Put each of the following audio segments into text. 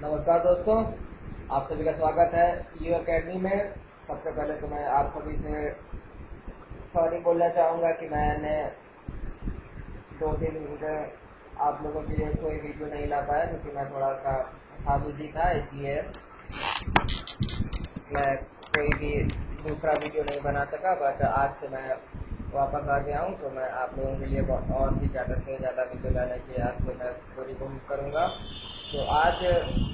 नमस्कार दोस्तों, आप सभी का स्वागत है यू अकेडमी में। सबसे पहले तो मैं आप सभी से सॉरी बोलना चाहूँगा कि मैंने 2-3 दिन आप लोगों के लिए कोई वीडियो नहीं ला पाया, क्योंकि मैं थोड़ा सा था बिजी था, इसलिए मैं कोई भी दूसरा वीडियो नहीं बना सका। बट आज से मैं वापस आ गया हूँ, तो मैं आप लोगों के लिए और भी ज़्यादा से ज़्यादा वीडियो लाने की आज से मैं पूरी कोशिश करूँगा। तो आज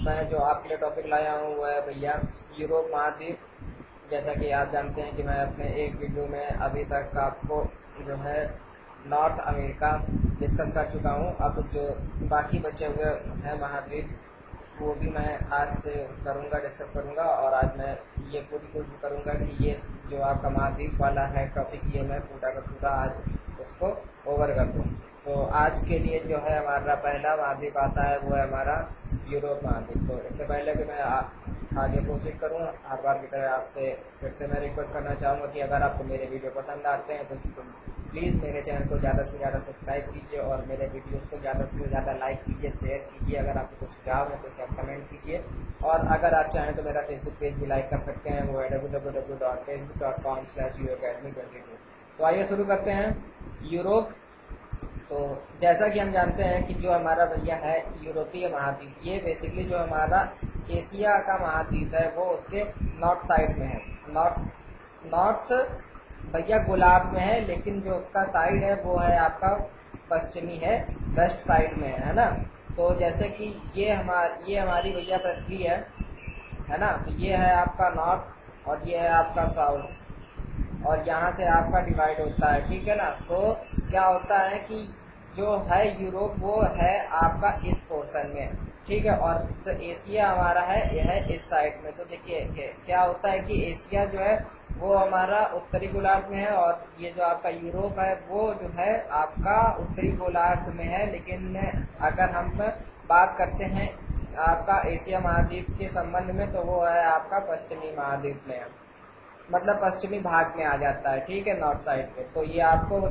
मैं जो आपके लिए टॉपिक लाया हूँ वो है भैया यूरोप महाद्वीप। जैसा कि आप जानते हैं कि मैं अपने एक वीडियो में अभी तक आपको जो है नॉर्थ अमेरिका डिस्कस कर चुका हूँ। अब जो बाकी बचे हुए हैं महाद्वीप वो भी मैं आज से करूँगा, डिस्कस करूँगा। और आज मैं ये पूरी कोशिश करूँगा कि ये जो आपका महाद्वीप वाला है टॉपिक, ये मैं पूरा का पूरा आज उसको ओवर कर दूँ। तो आज के लिए जो है हमारा पहला महाद्वीप आता है वो है हमारा यूरोप महाद्वीप। तो इससे पहले कि मैं आगे कोशिश करूँ, हर बार की तरह आपसे फिर से मैं रिक्वेस्ट करना चाहूँगा कि अगर आपको मेरे वीडियो पसंद आते हैं तो प्लीज़ मेरे चैनल को ज़्यादा से ज़्यादा सब्सक्राइब कीजिए और मेरे वीडियोस को ज़्यादा से ज़्यादा लाइक कीजिए, शेयर कीजिए। अगर आपको कुछ सुझाव है तो इसे आप कमेंट कीजिए। और अगर आप चाहें तो मेरा फेसबुक पेज भी लाइक कर सकते हैं, वो है www.facebook.com/uacademy22। तो आइए शुरू करते हैं। यूरोप, तो जैसा कि हम जानते हैं कि जो हमारा भैया है यूरोपीय महाद्वीप, ये बेसिकली जो हमारा एशिया का महाद्वीप है वो उसके नॉर्थ साइड में है। नॉर्थ नॉर्थ भैया गोलार्ध में है, लेकिन जो उसका साइड है वो है आपका पश्चिमी है, वेस्ट साइड में है ना। तो जैसे कि ये हमारी भैया पृथ्वी है ना। तो ये है आपका नॉर्थ और ये है आपका साउथ, और यहाँ से आपका डिवाइड होता है, ठीक है ना। तो क्या होता है कि जो है यूरोप वो है आपका इस पोर्शन में, ठीक है। और तो एशिया हमारा है यह है इस साइड में। तो देखिए क्या होता है कि एशिया जो है वो हमारा उत्तरी गोलार्ध में है, और ये जो आपका यूरोप है वो जो है आपका उत्तरी गोलार्ध में है। लेकिन अगर हम बात करते हैं आपका एशिया महाद्वीप के संबंध में, तो वो है आपका पश्चिमी महाद्वीप में है, मतलब पश्चिमी भाग में आ जाता है, ठीक है, नॉर्थ साइड पे। तो ये आपको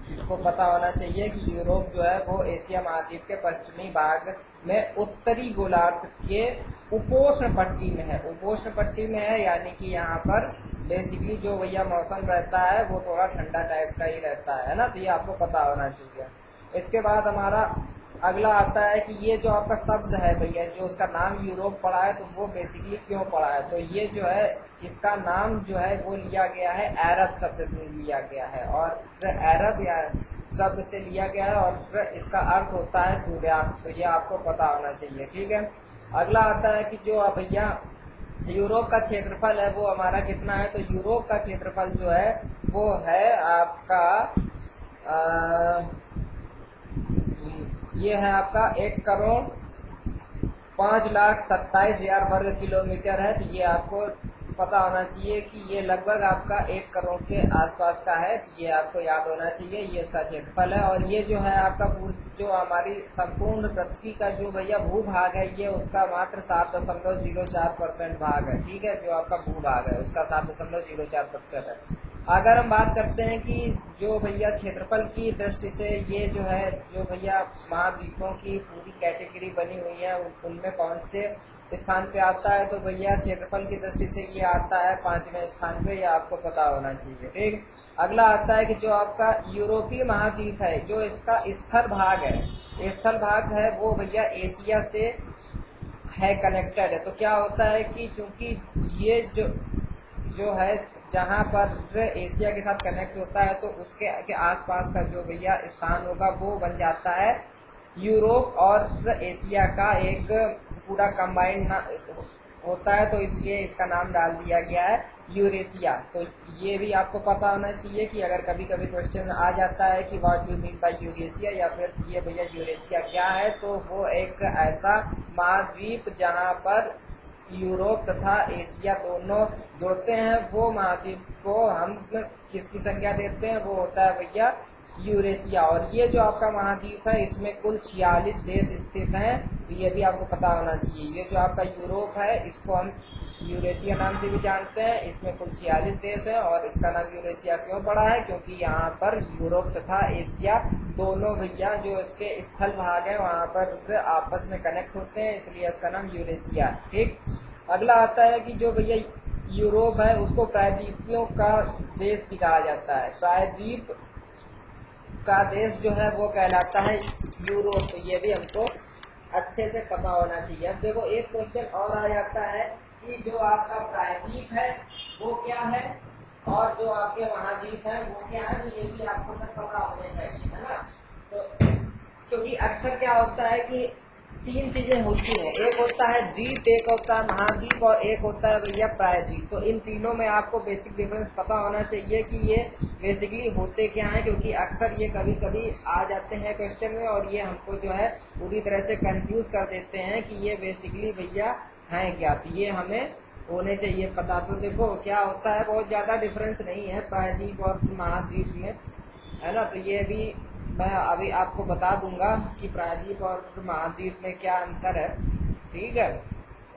इसको पता होना चाहिए कि यूरोप जो है वो एशिया महाद्वीप के पश्चिमी भाग में उत्तरी गोलार्ध के उपोष्ण पट्टी में है। उपोष्ण पट्टी में है यानी कि यहाँ पर बेसिकली जो भैया मौसम रहता है वो थोड़ा ठंडा टाइप का ही रहता है ना। तो ये आपको पता होना चाहिए। इसके बाद हमारा अगला आता है कि ये जो आपका शब्द है भैया, जो उसका नाम यूरोप पड़ा है, तो वो बेसिकली क्यों पड़ा है। तो ये जो है इसका नाम जो है वो लिया गया है अरब शब्द से लिया गया है, और अरब या शब्द से लिया गया है, और इसका अर्थ होता है सूर्यास्त। तो ये आपको पता होना चाहिए, ठीक है। अगला आता है कि जो भैया यूरोप का क्षेत्रफल है वो हमारा कितना है। तो यूरोप का क्षेत्रफल जो है वो है आपका ये है आपका 1,05,27,000 वर्ग किलोमीटर है। तो ये आपको पता होना चाहिए कि ये लगभग आपका 1 करोड़ के आसपास का है। तो ये आपको याद होना चाहिए, ये उसका क्षेत्रफल है। और ये जो है आपका जो हमारी संपूर्ण पृथ्वी का जो भैया भूभाग है, ये उसका मात्र 7.04% भाग है, ठीक है। जो आपका भूभाग है उसका 7.04% है। अगर हम बात करते हैं कि जो भैया क्षेत्रफल की दृष्टि से ये जो है जो भैया महाद्वीपों की पूरी कैटेगरी बनी हुई है उनमें कौन से स्थान पे आता है, तो भैया क्षेत्रफल की दृष्टि से ये आता है 5वें स्थान पे। ये आपको पता होना चाहिए, ठीक। अगला आता है कि जो आपका यूरोपीय महाद्वीप है, जो इसका स्थल भाग है, स्थल भाग है वो भैया एशिया से है कनेक्टेड है। तो क्या होता है कि चूंकि ये जो है जहाँ पर एशिया के साथ कनेक्ट होता है, तो उसके के आसपास का जो भैया स्थान होगा वो बन जाता है यूरोप और एशिया का एक पूरा कंबाइंड होता है। तो इसलिए इसका नाम डाल दिया गया है यूरेशिया। तो ये भी आपको पता होना चाहिए कि अगर कभी कभी क्वेश्चन आ जाता है कि what you mean by Eurasia, या फिर ये भैया यूरेशिया क्या है, तो वो एक ऐसा महाद्वीप जहाँ पर यूरोप तथा एशिया दोनों जुड़ते हैं, वो महाद्वीप को हम किसकी संज्ञा देते हैं, वो होता है भैया यूरेशिया। और ये जो आपका महाद्वीप है इसमें कुल 46 देश स्थित हैं। तो ये भी आपको पता होना चाहिए। ये जो आपका यूरोप है इसको हम यूरेशिया नाम से भी जानते हैं। इसमें कुल 46 देश हैं और इसका नाम यूरेशिया क्यों पड़ा है, क्योंकि यहाँ पर यूरोप तथा एशिया दोनों भैया जो इसके स्थल भाग हैं वहाँ पर आपस में कनेक्ट होते हैं, इसलिए इसका नाम यूरेशिया। ठीक, अगला आता है कि जो भैया यूरोप है उसको प्रायद्वीपों का देश भी कहा जाता है। प्रायद्वीप का देश जो है वो कहलाता है यूरोप। तो ये भी हमको अच्छे से पता होना चाहिए। अब देखो एक क्वेश्चन और आ जाता है कि जो आपका प्रायद्वीप है वो क्या है और जो आपके महाद्वीप है वो क्या है, तो ये भी आपको सब पता होने चाहिए, है ना। तो क्योंकि अक्सर क्या होता है कि तीन चीजें होती हैं, एक होता है द्वीप, एक होता है महाद्वीप और एक होता है भैया प्रायद्वीप। तो इन तीनों में आपको बेसिक डिफरेंस पता होना चाहिए कि ये बेसिकली होते क्या हैं, क्योंकि अक्सर ये कभी कभी आ जाते हैं क्वेश्चन में और ये हमको जो है पूरी तरह से कंफ्यूज कर देते हैं कि ये बेसिकली भैया हैं क्या। तो ये हमें होने चाहिए पता। तो देखो क्या होता है, बहुत ज्यादा डिफरेंस नहीं है प्रायद्वीप और महाद्वीप में, है ना। तो ये भी मैं अभी आपको बता दूंगा कि प्रायद्वीप और महाद्वीप में क्या अंतर है। ठीक है,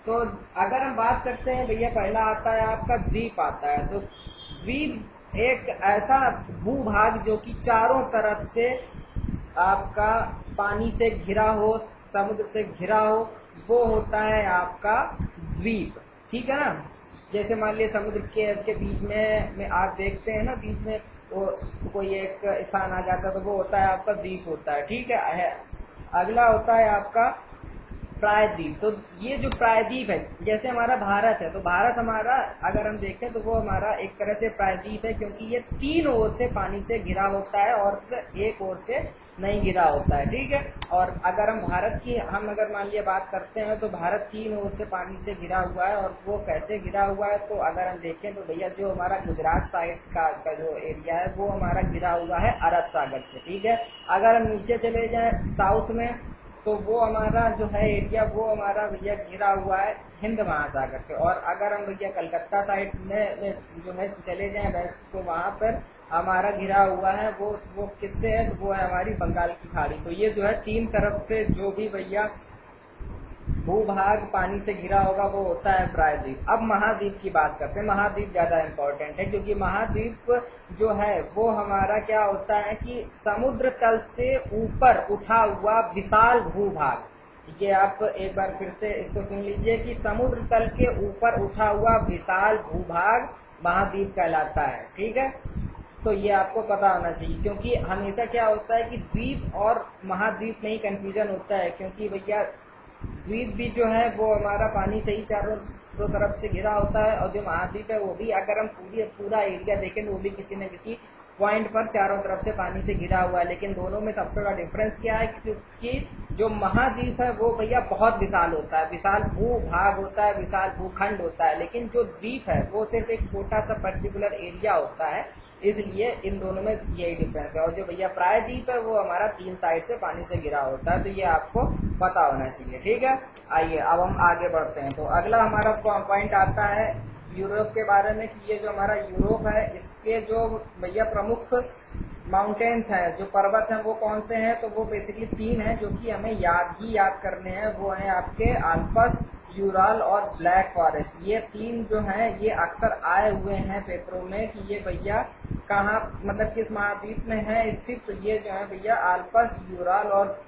तो अगर हम बात करते हैं भैया, पहला आता है आपका द्वीप आता है। तो द्वीप एक ऐसा भूभाग जो कि चारों तरफ से आपका पानी से घिरा हो, समुद्र से घिरा हो, वो होता है आपका द्वीप। ठीक है ना। जैसे मान लिया समुद्र के बीच में आप देखते हैं ना, बीच में वो कोई एक स्थान आ जाता है तो वो होता है आपका द्वीप होता है। ठीक है, अगला होता है आपका प्रायद्वीप। तो ये जो प्रायद्वीप है, जैसे हमारा भारत है, तो भारत हमारा अगर हम देखें तो वो हमारा एक तरह से प्रायद्वीप है, क्योंकि ये तीन ओर से पानी से घिरा होता है और एक ओर से नहीं घिरा होता है। ठीक है, और अगर हम भारत की अगर मान लिया बात करते हैं तो भारत तीन ओर से पानी से घिरा हुआ है। और वो कैसे घिरा हुआ है, तो अगर हम देखें तो भैया जो हमारा गुजरात साइड का जो एरिया है वो हमारा घिरा हुआ है अरब सागर से। ठीक है, अगर हम नीचे चले जाए साउथ में तो वो हमारा जो है एरिया वो हमारा भैया घिरा हुआ है हिंद महासागर से। और अगर हम भैया कलकत्ता साइड में जो है चले जाएं वेस्ट, तो वहाँ पर हमारा घिरा हुआ है वो किससे है, तो वो है हमारी बंगाल की खाड़ी। तो ये जो है तीन तरफ से जो भी भैया भूभाग पानी से घिरा होगा वो होता है प्रायद्वीप। अब महाद्वीप की बात करते हैं। महाद्वीप ज्यादा इंपॉर्टेंट है, क्योंकि महाद्वीप जो है वो हमारा क्या होता है कि समुद्र तल से ऊपर उठा हुआ विशाल भूभाग। ये आप एक बार फिर से इसको सुन लीजिए कि समुद्र तल के ऊपर उठा हुआ विशाल भूभाग महाद्वीप कहलाता है। ठीक है, तो ये आपको पता होना चाहिए, क्योंकि हमेशा क्या होता है कि द्वीप और महाद्वीप में ही कंफ्यूजन होता है। क्योंकि भैया द्वीप भी जो है वो हमारा पानी से ही चारों दो तरफ से घिरा होता है, और जो महाद्वीप है वो भी अगर हम पूरा एरिया देखें तो वो भी किसी न किसी पॉइंट पर चारों तरफ से पानी से घिरा हुआ है। लेकिन दोनों में सबसे बड़ा डिफरेंस क्या है, क्योंकि जो महाद्वीप है वो भैया बहुत विशाल होता है, विशाल भूभाग होता है, विशाल भूखंड होता है। लेकिन जो द्वीप है वो सिर्फ एक छोटा सा पर्टिकुलर एरिया होता है, इसलिए इन दोनों में यही डिफरेंस है। और जो भैया प्रायद्वीप है वो हमारा तीन साइड से पानी से घिरा होता है। तो ये आपको पता होना चाहिए। ठीक है, आइए अब हम आगे बढ़ते हैं। तो अगला हमारा पॉइंट आता है यूरोप के बारे में, कि ये जो हमारा यूरोप है इसके जो भैया प्रमुख माउंटेन्स हैं, जो पर्वत हैं, वो कौन से हैं, तो वो बेसिकली तीन हैं जो कि हमें याद करने हैं। वो हैं आपके आल्प्स, यूराल और ब्लैक फॉरेस्ट। ये तीन जो हैं ये अक्सर आए हुए हैं पेपरों में कि ये भैया कहाँ मतलब किस महाद्वीप में है स्थित। तो ये जो है भैया आल्प्स, यूराल और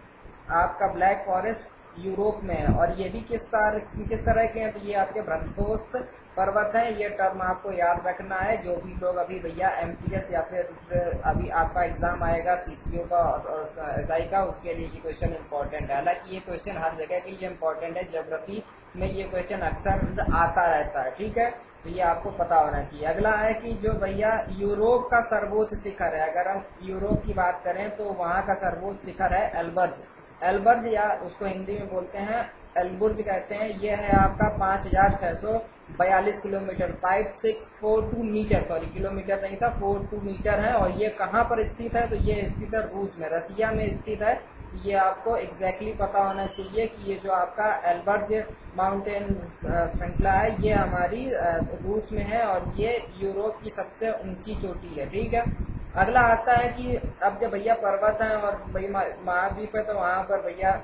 आपका ब्लैक फॉरेस्ट यूरोप में है। और ये भी किस तरह के हैं, तो ये आपके ब्रह्मोस्त पर्वत है। ये टर्म आपको याद रखना है। जो भी लोग अभी भैया एमटीएस या फिर अभी आपका एग्जाम आएगा सीपीओ का और एसआई का, उसके लिए ये क्वेश्चन इंपॉर्टेंट है। हालांकि ये क्वेश्चन हर जगह के लिए इंपॉर्टेंट है, ज्योग्राफी में ये क्वेश्चन अक्सर आता रहता है। ठीक है, तो ये आपको पता होना चाहिए। अगला है कि जो भैया यूरोप का सर्वोच्च शिखर है, अगर हम यूरोप की बात करें तो वहाँ का सर्वोच्च शिखर है एल्बर्ज। एल्बर्ज या उसको हिंदी में बोलते हैं एल्बुर्ज कहते हैं। ये है आपका 5642 किलोमीटर, 5642 मीटर, सॉरी किलोमीटर नहीं था, 42 मीटर है। और ये कहाँ पर स्थित है, तो ये स्थित है रूस में, रसिया में स्थित है। ये आपको एग्जैक्टली पता होना चाहिए कि ये जो आपका एल्बर्ज माउंटेन श्रृंखला है ये हमारी रूस में है और ये यूरोप की सबसे ऊंची चोटी है। ठीक है, अगला आता है कि अब जब भैया पर्वत है और भैया महाद्वीप है तो वहाँ पर भैया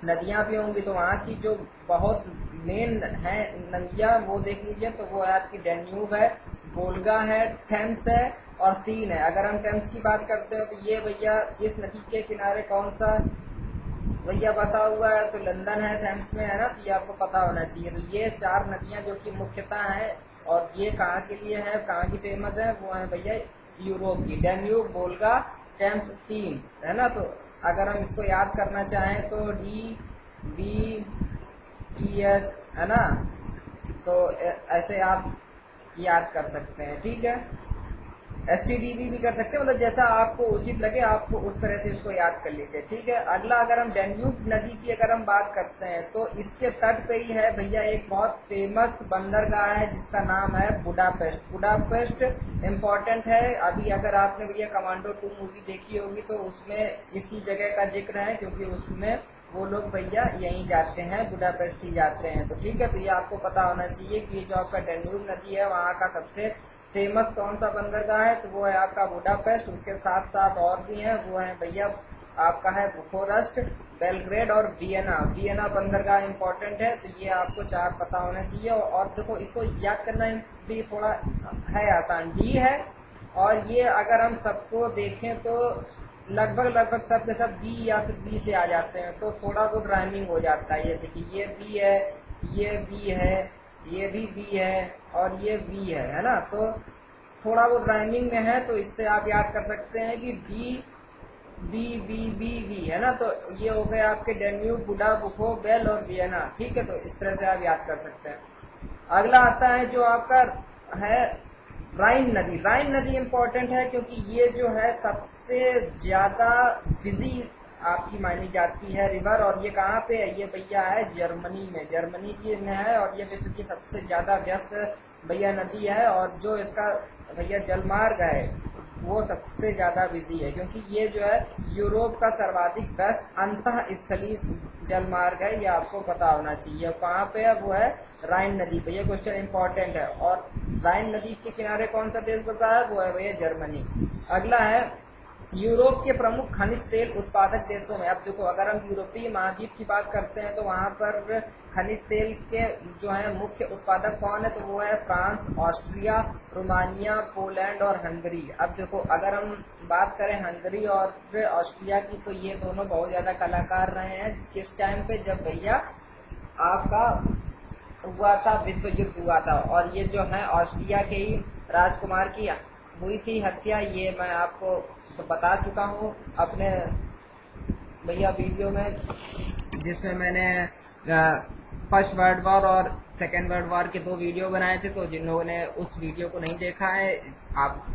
नदियाँ भी होंगी। तो वहाँ की जो बहुत मेन है नदियाँ वो देख लीजिए, तो वो है आपकी डेन्यूब है, वोल्गा है, थेम्स है और सीन है। अगर हम थेम्स की बात करते हो तो ये भैया इस नदी के किनारे कौन सा भैया बसा हुआ है, तो लंदन है थेम्स में, है ना, तो ये आपको पता होना चाहिए। तो ये चार नदियां जो कि मुख्यतः हैं, और ये कहाँ के लिए है, कहाँ की फेमस है, वो है भैया यूरोप की, डेन्यूब, वोल्गा, थेम्स, सीन, है ना। तो अगर हम इसको याद करना चाहें तो DBES, है ना, तो ऐसे आप याद कर सकते हैं, ठीक है। STDB भी कर सकते हैं, मतलब जैसा आपको उचित लगे आपको उस तरह से इसको याद कर लीजिए, ठीक है। अगला अगर हम डेन्यूब नदी की अगर हम बात करते हैं तो इसके तट पे ही है भैया एक बहुत फेमस बंदरगाह है जिसका नाम है बुडापेस्ट। बुडापेस्ट इम्पोर्टेंट है। अभी अगर आपने भैया कमांडो 2 मूवी देखी होगी तो उसमें इसी जगह का जिक्र है, क्योंकि उसमें वो लोग भैया यहीं जाते हैं, बुडापेस्ट ही जाते हैं। तो ठीक है, तो ये आपको पता होना चाहिए कि ये जो आपका डेन्यूब नदी है वहाँ का सबसे फेमस कौन सा बंदरगाह है, तो वो है आपका बुडापेस्ट। उसके साथ साथ और भी हैं, वो है भैया आपका है बुखारेस्ट, बेलग्रेड और वियना। वियना बंदरगाह इंपॉर्टेंट है, तो ये आपको चार पता होना चाहिए। और देखो इसको याद करना भी थोड़ा है आसान, डी है, और ये अगर हम सबको देखें तो लगभग सब के सब बी या फिर बी से आ जाते हैं, तो थोड़ा बहुत राइमिंग हो जाता है। ये देखिए, ये बी है, ये बी है, ये भी बी है और ये बी है ना, तो थोड़ा बहुत राइमिंग में है, तो इससे आप याद कर सकते हैं कि D B B B B, है ना। तो ये हो गए आपके डेन्यूब, बुडा, बुको, बेल और वियना, ठीक है। तो इस तरह से आप याद कर सकते हैं। अगला आता है जो आपका है राइन नदी। राइन नदी इंपॉर्टेंट है क्योंकि ये जो है सबसे ज्यादा बिजी आपकी मानी जाती है रिवर, और ये कहाँ पे है, ये भैया है जर्मनी में, जर्मनी की में है, और ये विश्व की सबसे ज्यादा व्यस्त भैया नदी है। और जो इसका भैया जलमार्ग है वो सबसे ज्यादा बिजी है, क्योंकि ये जो है यूरोप का सर्वाधिक व्यस्त अंतः स्थलीय जलमार्ग है, ये आपको पता होना चाहिए। कहाँ पे है, वो है राइन नदी पे। ये क्वेश्चन इंपॉर्टेंट है। और राइन नदी के किनारे कौन सा देश बसा है, वो है भैया जर्मनी। अगला है यूरोप के प्रमुख खनिज तेल उत्पादक देशों में। अब देखो, अगर हम यूरोपीय महाद्वीप की बात करते हैं तो वहां पर खनिज तेल के जो है मुख्य उत्पादक कौन है, तो वो है फ्रांस, ऑस्ट्रिया, रोमानिया, पोलैंड और हंगरी। अब देखो, अगर हम बात करें हंगरी और ऑस्ट्रिया की, तो ये दोनों बहुत ज्यादा कलाकार रहे हैं किस टाइम पे, जब भैया आपका हुआ था, विश्व युद्ध हुआ था। और ये जो है ऑस्ट्रिया के ही राजकुमार की हुई थी हत्या, ये मैं आपको बता चुका हूँ अपने भैया वीडियो में, जिसमें मैंने फर्स्ट वर्ल्ड वॉर और सेकेंड वर्ल्ड वॉर के 2 वीडियो बनाए थे। तो जिन्होंने उस वीडियो को नहीं देखा है, आप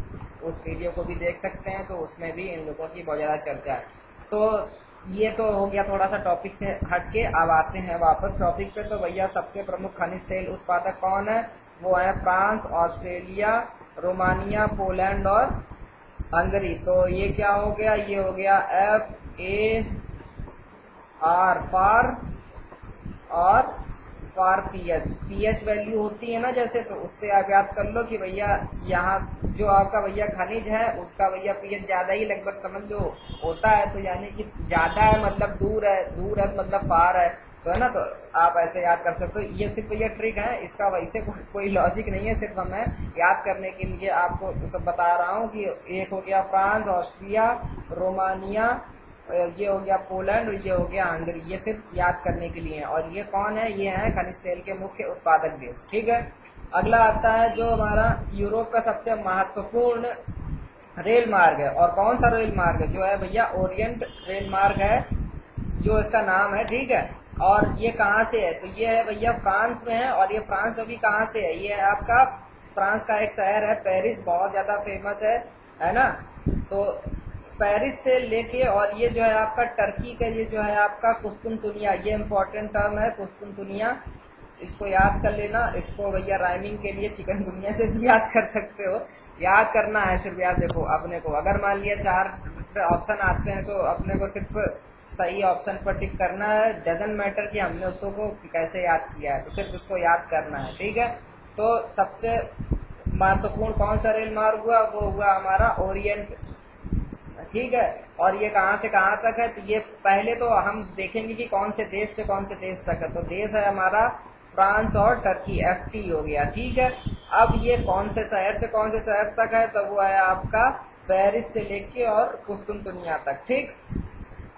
उस वीडियो को भी देख सकते हैं, तो उसमें भी इन लोगों की बहुत ज़्यादा चर्चा है। तो ये तो हो गया थोड़ा सा टॉपिक से हट के। अब आते हैं वापस टॉपिक पे। तो भैया सबसे प्रमुख खनिज तेल उत्पादक कौन है, वो है फ्रांस, ऑस्ट्रेलिया, रोमानिया, पोलैंड और हंगरी। तो ये क्या हो गया, ये हो गया FAR, फार, और फॉर पीएच, पीएच वैल्यू होती है ना जैसे, तो उससे आप याद कर लो कि भैया यहाँ जो आपका भैया खनिज है उसका भैया पीएच ज्यादा ही लगभग समझ लो होता है, तो यानी कि ज्यादा है मतलब दूर है, दूर है मतलब फार है, तो है ना। तो आप ऐसे याद कर सकते हो। ये सिर्फ ये ट्रिक है, इसका वैसे कोई लॉजिक नहीं है, सिर्फ मैं याद करने के लिए आपको सब बता रहा हूँ कि एक हो गया फ्रांस, ऑस्ट्रिया, रोमानिया, ये हो गया पोलैंड और ये हो गया हंगरी। ये सिर्फ याद करने के लिए है। और ये कौन है, ये है खनिज तेल के मुख्य उत्पादक देश, ठीक है। अगला आता है जो हमारा यूरोप का सबसे महत्वपूर्ण रेल मार्ग है। और कौन सा रेल मार्ग है, जो है भैया ओरिएंट रेल मार्ग है, जो इसका नाम है, ठीक है। और ये कहाँ से है, तो ये है भैया फ्रांस में है। और ये फ्रांस में भी कहाँ से है, ये है आपका फ्रांस का एक शहर है पेरिस, बहुत ज्यादा फेमस है ना। तो पेरिस से लेके, और ये जो है आपका टर्की का, ये जो है आपका कुस्तुनतुनिया, ये इंपॉर्टेंट टर्म है कुस्तुनतुनिया, इसको याद कर लेना। इसको भैया राइमिंग के लिए चिकन दुनिया से भी याद कर सकते हो, याद करना है सिर्फ। यार देखो, अपने को अगर मान लिया 4 ऑप्शन आते हैं तो अपने को सिर्फ सही ऑप्शन पर टिक करना है, डजंट मैटर कि हमने उसको को कैसे याद किया है, तो सिर्फ उसको याद करना है, ठीक है। तो सबसे महत्वपूर्ण कौन सा रेल मार्ग हुआ, वो हुआ हमारा ओरिएंट, ठीक है। और ये कहाँ से कहाँ तक है, तो ये पहले तो हम देखेंगे कि कौन से देश से कौन से देश तक है। तो देश है हमारा फ्रांस और टर्की, FT हो गया, ठीक है। अब ये कौन से शहर से कौन से शहर तक है, तो वो है आपका पेरिस से लेके और कुस्तुनतुनिया तक, ठीक।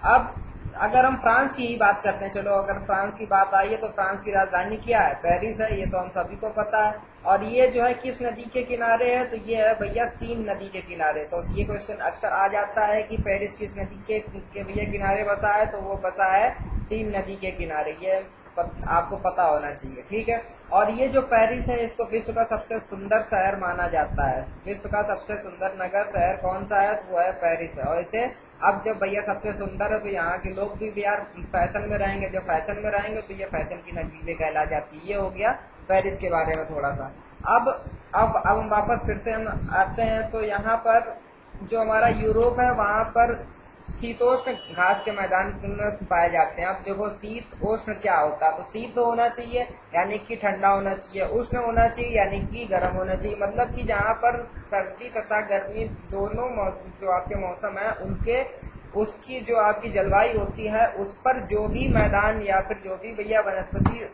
अब अगर हम फ्रांस की ही बात करते हैं, चलो अगर फ्रांस की बात आई है तो फ्रांस की राजधानी क्या है, पेरिस है, ये तो हम सभी को पता है। और ये जो है किस नदी के किनारे है, तो ये है भैया सीन नदी के किनारे। तो ये क्वेश्चन अक्सर आ जाता है कि पेरिस किस नदी के भैया किनारे बसा है, तो वो बसा है सीन नदी के किनारे, ये आपको पता होना चाहिए, ठीक है। और ये जो पेरिस है इसको विश्व का सबसे सुंदर शहर माना जाता है। विश्व का सबसे सुंदर नगर शहर कौन सा है, तो वो है पेरिस है। और इसे अब जब भैया सबसे सुंदर है तो यहाँ के लोग भी यार फैशन में रहेंगे, जब फैशन में रहेंगे तो ये फैशन की नगरी कहला जाती है। ये हो गया पेरिस के बारे में थोड़ा सा। अब हम वापस फिर से हम आते हैं, तो यहाँ पर जो हमारा यूरोप है वहां पर शीतोष्ण घास के मैदान पाए जाते हैं। अब देखो शीत उष्ण क्या होता है, तो शीत होना चाहिए यानी कि ठंडा होना चाहिए, उष्ण होना चाहिए यानी कि गर्म होना चाहिए। मतलब कि जहाँ पर सर्दी तथा गर्मी दोनों जो आपके मौसम है उनके उसकी जो आपकी जलवायु होती है उस पर जो भी मैदान या फिर जो भी भैया वनस्पति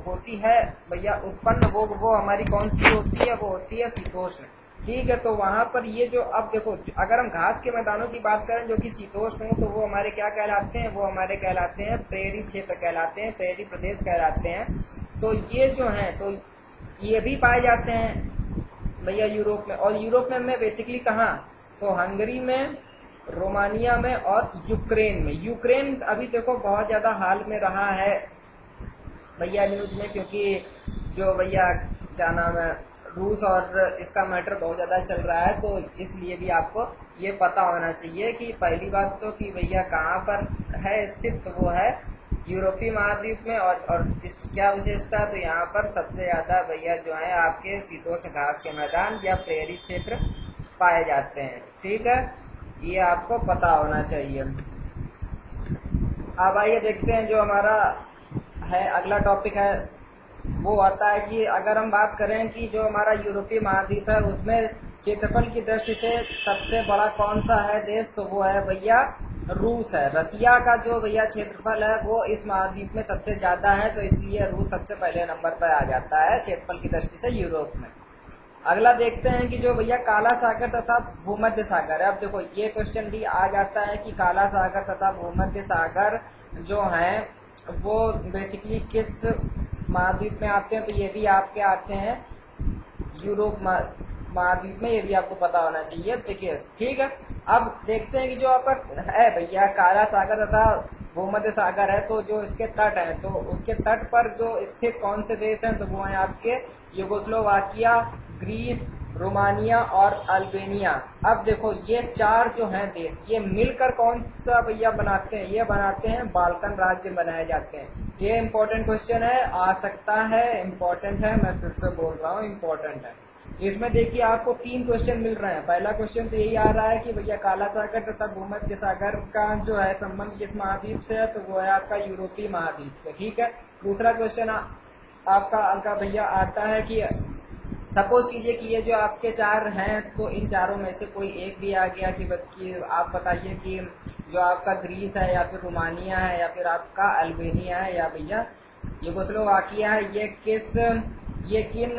होती है भैया उत्पन्न, वो हमारी कौन सी होती है, वो होती है शीतोष्ण, ठीक है। तो वहां पर ये जो अब देखो अगर हम घास के मैदानों की बात करें जो कि शीतोष्ण हो, तो वो हमारे क्या कहलाते हैं, वो हमारे कहलाते हैं प्रेरी क्षेत्र कहलाते हैं, प्रेरी प्रदेश कहलाते हैं। तो ये जो है तो ये भी पाए जाते हैं भैया यूरोप में। और यूरोप में बेसिकली कहाँ, तो हंगरी में, रोमानिया में और यूक्रेन में। यूक्रेन अभी देखो बहुत ज्यादा हाल में रहा है भैया न्यूज में, क्योंकि जो भैया क्या नाम है रूस और इसका मैटर बहुत ज्यादा चल रहा है, तो इसलिए भी आपको ये पता होना चाहिए कि पहली बात तो कि भैया कहाँ पर है स्थित, तो वो है यूरोपीय महाद्वीप में। और इस क्या विशेषता है, तो यहाँ पर सबसे ज्यादा भैया जो है आपके शीतोष्ण घास के मैदान या प्रेरी क्षेत्र पाए जाते हैं, ठीक है। ये आपको पता होना चाहिए। अब आइए देखते हैं जो हमारा है अगला टॉपिक है, वो आता है कि अगर हम बात करें कि जो हमारा यूरोपीय महाद्वीप है उसमें क्षेत्रफल की दृष्टि से सबसे बड़ा कौन सा है देश, तो वो है भैया रूस है। रसिया का जो भैया क्षेत्रफल है वो इस महाद्वीप में सबसे ज्यादा है, तो इसलिए रूस सबसे पहले नंबर पर आ जाता है क्षेत्रफल की दृष्टि से यूरोप में। अगला देखते हैं कि जो भैया काला सागर तथा भूमध्य सागर है। अब देखो ये क्वेश्चन भी आ जाता है कि काला सागर तथा भूमध्य सागर जो है वो बेसिकली किस महाद्वीप में आते हैं, तो ये भी आपके आते हैं यूरोप महाद्वीप में, ये भी आपको पता होना चाहिए। देखिए ठीक है, अब देखते हैं कि जो आपका है भैया काला सागर तथा भूमध्य सागर है, तो जो इसके तट है तो उसके तट पर जो स्थित कौन से देश हैं, तो वो है आपके यूगोस्लोवाकिया, ग्रीस, रोमानिया और अल्बेनिया। अब देखो ये चार जो हैं देश, ये मिलकर कौन सा भैया बनाते हैं, ये बनाते हैं बाल्कन राज्य बनाए जाते हैं। ये इंपॉर्टेंट क्वेश्चन है, आ सकता है, इंपॉर्टेंट है, मैं फिर से बोल रहा हूँ इंपॉर्टेंट है। इसमें देखिए आपको 3 क्वेश्चन मिल रहे हैं। पहला क्वेश्चन तो यही आ रहा है कि भैया काला सागर तथा भूमध्य सागर का जो है संबंध किस महाद्वीप से है, तो वो है आपका यूरोपीय महाद्वीप से, ठीक है। दूसरा क्वेश्चन आपका भैया आता है कि सपोज कीजिए कि ये जो आपके 4 हैं, तो इन चारों में से कोई एक भी आ गया कि आप बताइए कि जो आपका ग्रीस है या फिर रोमानिया है या फिर आपका अल्बेनिया है या भैया यूगोस्लोवाकिया है, ये किन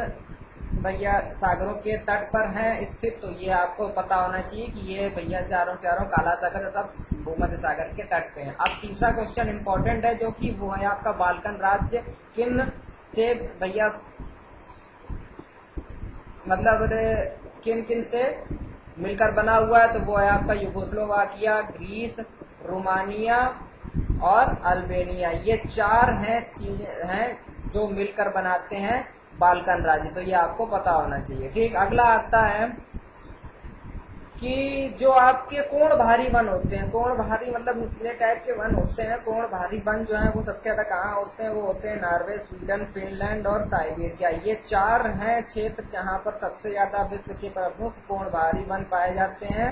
भैया सागरों के तट पर हैं स्थित, तो ये आपको पता होना चाहिए कि ये भैया चारों काला सागर तथा भूमध्य सागर के तट पे हैं। अब तीसरा क्वेश्चन इंपॉर्टेंट है जो कि वो है आपका बाल्कन राज्य किन से भैया मतलब किन किन से मिलकर बना हुआ है, तो वो है आपका यूगोस्लोवाकिया, ग्रीस, रोमानिया और अल्बेनिया। ये 4 हैं चीजें हैं जो मिलकर बनाते हैं बाल्कन राज्य, तो ये आपको पता होना चाहिए, ठीक। अगला आता है कि जो आपके कोण भारी वन होते हैं, कोण भारी मतलब नुकीले टाइप के वन होते हैं, कोण भारी वन जो है वो सबसे ज्यादा कहाँ होते हैं, वो होते हैं नॉर्वे, स्वीडन, फिनलैंड और साइबेरिया। ये 4 हैं क्षेत्र जहाँ पर सबसे ज्यादा विश्व के प्रमुख कोण भारी वन पाए जाते हैं,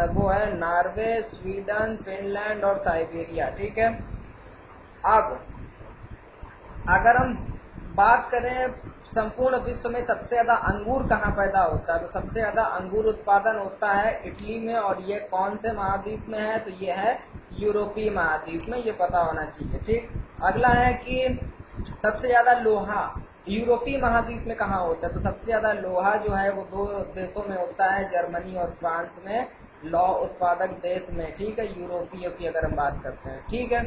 वो है नॉर्वे, स्वीडन, फिनलैंड और साइबेरिया, ठीक है। अब अगर हम बात करें संपूर्ण विश्व में सबसे ज्यादा अंगूर कहाँ पैदा होता है, तो सबसे ज्यादा अंगूर उत्पादन होता है इटली में, और ये कौन से महाद्वीप में है, तो ये है यूरोपीय महाद्वीप में, ये पता होना चाहिए, ठीक। अगला है कि सबसे ज्यादा लोहा यूरोपीय महाद्वीप में कहाँ होता है? तो सबसे ज्यादा लोहा जो है वो दो देशों में होता है, जर्मनी और फ्रांस में, लौह उत्पादक देश में, ठीक है, यूरोपीय की अगर हम बात करते हैं, ठीक है।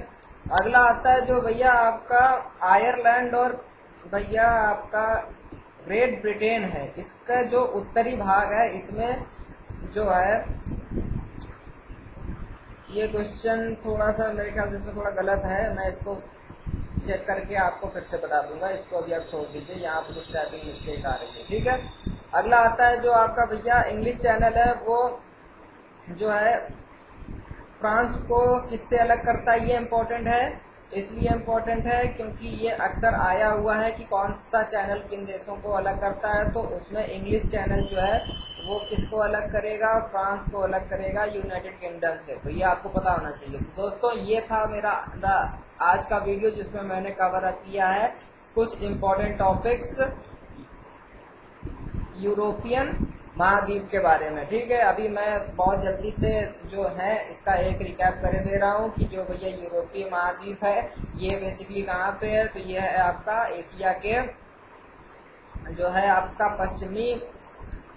अगला आता है जो भैया आपका आयरलैंड और भैया आपका ग्रेट ब्रिटेन है। इसका जो उत्तरी भाग है इसमें जो है, ये क्वेश्चन थोड़ा सा मेरे ख्याल से इसमें थोड़ा गलत है, मैं इसको चेक करके आपको फिर से बता दूंगा, इसको अभी आप छोड़ दीजिए, यहाँ पर कुछ टाइपिंग मिस्टेक आ रही है, ठीक है। अगला आता है जो आपका भैया इंग्लिश चैनल है, वो जो है फ्रांस को किससे अलग करता है? ये इम्पोर्टेंट है, इसलिए इम्पोर्टेंट है क्योंकि ये अक्सर आया हुआ है कि कौन सा चैनल किन देशों को अलग करता है, तो उसमें इंग्लिश चैनल जो है वो किसको अलग करेगा? फ्रांस को अलग करेगा यूनाइटेड किंगडम से। तो ये आपको पता होना चाहिए। तो दोस्तों ये था मेरा आज का वीडियो जिसमें मैंने कवर अप किया है कुछ इम्पोर्टेंट टॉपिक्स यूरोपियन महाद्वीप के बारे में, ठीक है। अभी मैं बहुत जल्दी से जो है इसका एक रिकैप कर दे रहा हूँ कि जो भैया यूरोपीय महाद्वीप है ये बेसिकली कहाँ पे है? तो ये है आपका एशिया के जो है आपका पश्चिमी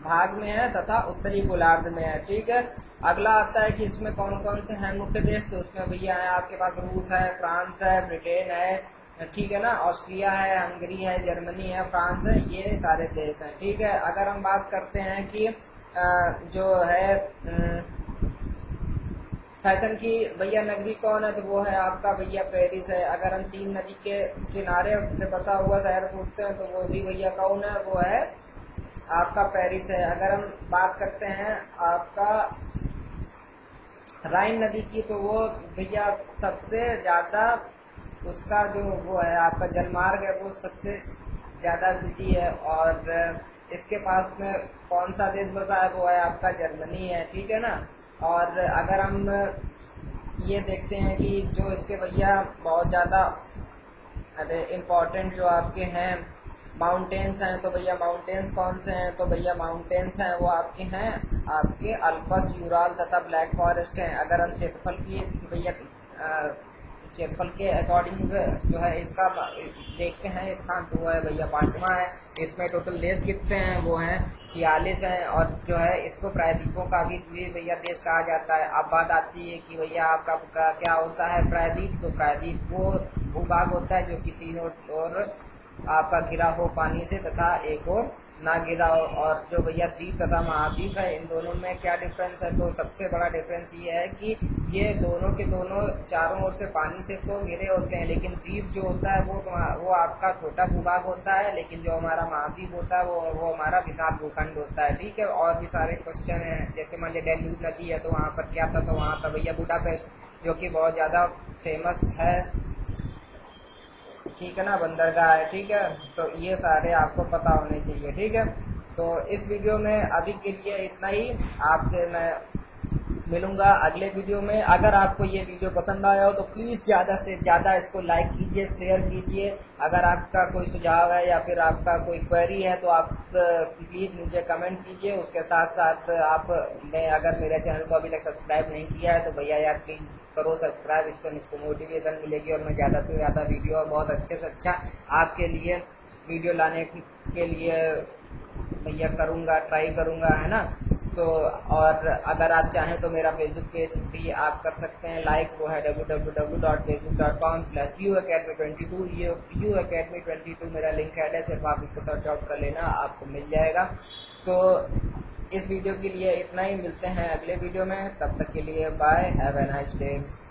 भाग में है तथा उत्तरी गोलार्ध में है, ठीक है। अगला आता है कि इसमें कौन कौन से हैं मुख्य देश? तो उसमें भैया है आपके पास रूस है, फ्रांस है, ब्रिटेन है, ठीक है ना, ऑस्ट्रिया है, हंगरी है, जर्मनी है, फ्रांस है, ये सारे देश हैं, ठीक है। अगर हम बात करते हैं कि जो है फैशन की भैया नगरी कौन है? तो वो है आपका भैया पेरिस है। अगर हम सीन नदी के किनारे बसा हुआ शहर पूछते हैं तो वो भी भैया कौन है? वो है आपका पेरिस है। अगर हम बात करते हैं आपका राइन नदी की तो वो भैया सबसे ज़्यादा उसका जो वो है आपका जलमार्ग है वो सबसे ज़्यादा बिजी है, और इसके पास में कौन सा देश बसा है? वो है आपका जर्मनी है, ठीक है ना। और अगर हम ये देखते हैं कि जो इसके भैया बहुत ज़्यादा अरे इम्पोर्टेंट जो आपके हैं माउंटेन्स हैं, तो भैया माउंटेन्स कौन से हैं? तो भैया माउंटेन्स हैं वो आपके हैं आपके अल्पस, यूराल तथा ब्लैक फॉरेस्ट हैं। अगर हम क्षेत्रफल की भैया क्षेत्रफल के अकॉर्डिंग जो है इसका देखते हैं स्थान, तो वो है भैया 5वां है। इसमें टोटल देश कितने हैं? वो हैं 46 हैं, और जो है इसको प्रायद्वीपों का भी भैया देश कहा जाता है। अब बात आती है कि भैया आपका क्या होता है प्रायद्वीप? तो प्रायद्वीप वो भूभाग होता है जो कि तीनों ओर आपका घिरा हो पानी से तथा एक और ना गिरा हो। और जो भैया द्वीप तथा महाद्वीप है इन दोनों में क्या डिफरेंस है? तो सबसे बड़ा डिफरेंस ये है कि ये दोनों के दोनों चारों ओर से पानी से तो घिरे होते हैं, लेकिन द्वीप जो होता है वो आपका छोटा भूभाग होता है, लेकिन जो हमारा महाद्वीप होता है वो हमारा विशाल भूखंड होता है, ठीक है। और भी सारे क्वेश्चन हैं, जैसे मान लिया डेल्यूब नदी है तो वहाँ पर क्या था? तो वहाँ था भैया बुडापेस्ट जो कि बहुत ज़्यादा फेमस है, ठीक है ना, बंदरगाह है, ठीक है। तो ये सारे आपको पता होने चाहिए, ठीक है। तो इस वीडियो में अभी के लिए इतना ही, आपसे मैं मिलूंगा अगले वीडियो में। अगर आपको ये वीडियो पसंद आया हो तो प्लीज़ ज़्यादा से ज़्यादा इसको लाइक कीजिए, शेयर कीजिए। अगर आपका कोई सुझाव है या फिर आपका कोई क्वेरी है तो आप प्लीज़ नीचे कमेंट कीजिए। उसके साथ साथ आपने अगर मेरे चैनल को अभी तक सब्सक्राइब नहीं किया है तो भैया यार प्लीज़ करो सब्सक्राइब, इससे मुझको मोटिवेशन मिलेगी और मैं ज़्यादा से ज़्यादा वीडियो और बहुत अच्छे से अच्छा आपके लिए वीडियो लाने के लिए भैया करूँगा, ट्राई करूँगा, है ना। तो और अगर आप चाहें तो मेरा फेसबुक पेज भी आप कर सकते हैं लाइक, वो है www.facebook.com/uacademy22। uacademy22 मेरा लिंक है, सिर्फ आप इसको सर्च आउट कर लेना, आपको मिल जाएगा। तो इस वीडियो के लिए इतना ही, मिलते हैं अगले वीडियो में, तब तक के लिए bye, have a nice day.